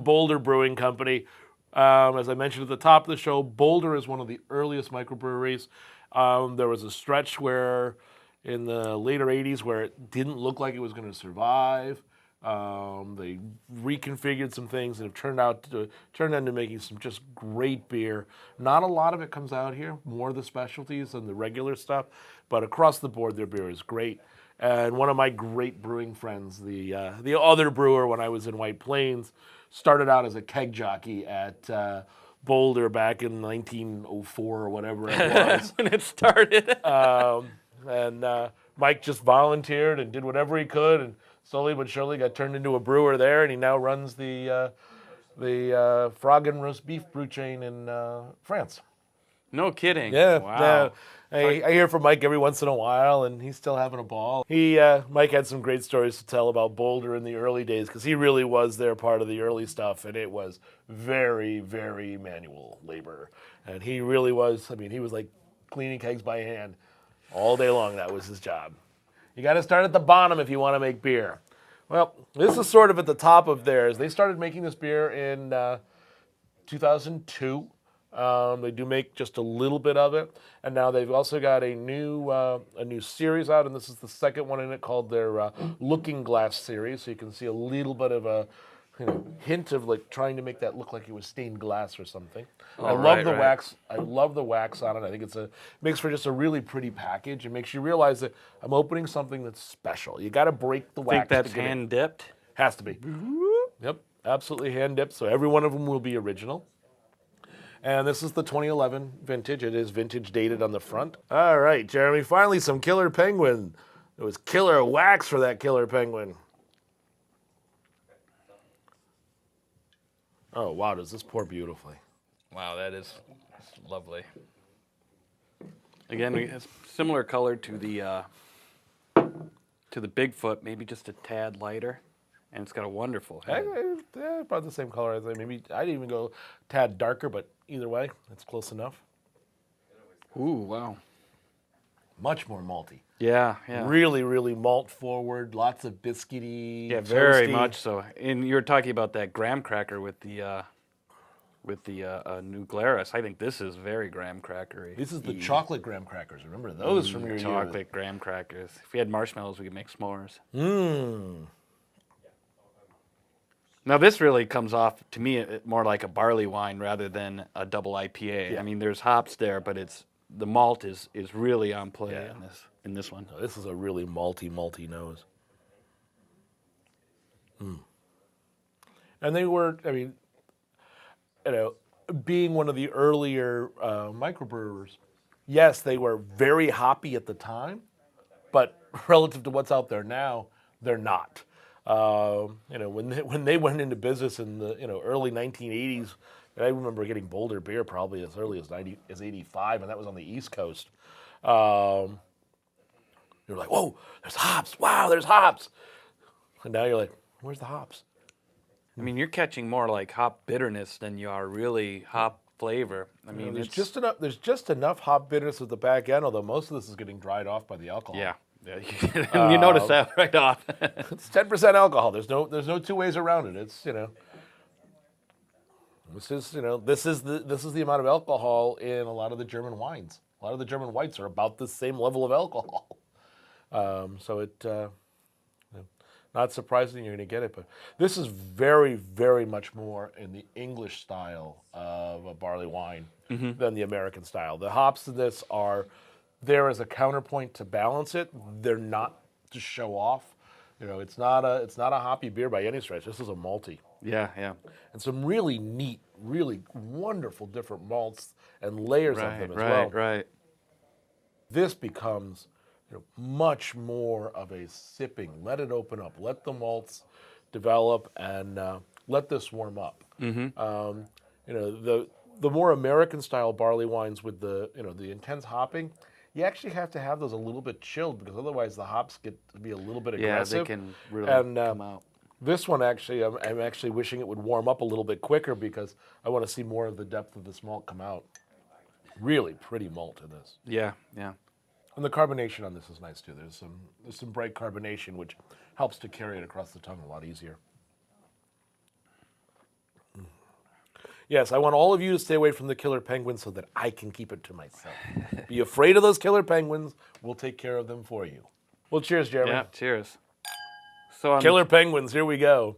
Boulder Brewing Company. As I mentioned at the top of the show, Boulder is one of the earliest microbreweries. There was a stretch where, in the later 80s, where it didn't look like it was going to survive. They reconfigured some things and have turned into making some just great beer. Not a lot of it comes out here, more the specialties than the regular stuff, but across the board their beer is great. And one of my great brewing friends, the other brewer when I was in White Plains, started out as a keg jockey at Boulder back in 1904 or whatever it was. When it started. Mike just volunteered and did whatever he could, and slowly but surely got turned into a brewer there, and he now runs the Frog and Roast Beef brew chain in France. No kidding. Yeah. Wow. I hear from Mike every once in a while, and he's still having a ball. Mike had some great stories to tell about Boulder in the early days, because he really was there part of the early stuff, and it was very, very manual labor. And he really was, he was like cleaning kegs by hand all day long. That was his job. You got to start at the bottom if you want to make beer. Well, this is sort of at the top of theirs. They started making this beer in 2002. They do make just a little bit of it, and now they've also got a new series out, and this is the second one in it, called their Looking Glass series. So you can see a little bit of a hint of like trying to make that look like it was stained glass or something. I love the wax. I love the wax on it. I think makes for just a really pretty package. It makes you realize that I'm opening something that's special. You got to break the wax. Think that's hand dipped? Has to be. Yep, absolutely hand dipped. So every one of them will be original. And this is the 2011 vintage. It is vintage dated on the front. All right, Jeremy, finally some Killer Penguin. It was killer wax for that Killer Penguin. Oh, wow, does this pour beautifully. Wow, that's lovely. Again, it's similar color to the Bigfoot, maybe just a tad lighter. And it's got a wonderful head. About the same color. Maybe I'd even go a tad darker, but either way, it's close enough. Ooh, wow. Much more malty. Yeah. Really, really malt forward. Lots of biscuity. Yeah, very much so. And you were talking about that graham cracker with the New Glarus. I think this is very graham crackery. This is the chocolate graham crackers. Remember those from your chocolate years? Graham crackers. If we had marshmallows, we could make s'mores. Now this really comes off to me more like a barley wine rather than a double IPA. Yeah. There's hops there, but the malt is really on play in this one. No, this is a really malty nose. And they were, being one of the earlier microbrewers, yes, they were very hoppy at the time, but relative to what's out there now, they're not. When they went into business in the early 1980s, I remember getting Boulder beer probably as early as 85, and that was on the East Coast. You're like, whoa, there's hops! Wow, there's hops! And now you're like, where's the hops? You're catching more like hop bitterness than you are really hop flavor. There's just enough. There's just enough hop bitterness at the back end, although most of this is getting dried off by the alcohol. Yeah. You notice that right off. It's 10% alcohol. There's no two ways around it. It's this is the amount of alcohol in a lot of the German wines. A lot of the German whites are about the same level of alcohol. Not surprising you're going to get it, but this is very, very much more in the English style of a barley wine than the American style. The hops in this are there as a counterpoint to balance it. They're not to show off. It's not a hoppy beer by any stretch. This is a malty. Yeah. And some really neat, really wonderful different malts and layers of them as well. Right. This becomes much more of a sipping. Let it open up. Let the malts develop and let this warm up. The more American style barley wines with the intense hopping, you actually have to have those a little bit chilled because otherwise the hops get to be a little bit aggressive. Yeah, they can really come out. This one actually, I'm actually wishing it would warm up a little bit quicker because I want to see more of the depth of this malt come out. Really pretty malt in this. Yeah. And the carbonation on this is nice too. There's some bright carbonation which helps to carry it across the tongue a lot easier. Yes, I want all of you to stay away from the killer penguins so that I can keep it to myself. Be afraid of those killer penguins. We'll take care of them for you. Well, cheers, Jeremy. Yeah, cheers. So Killer penguins, here we go.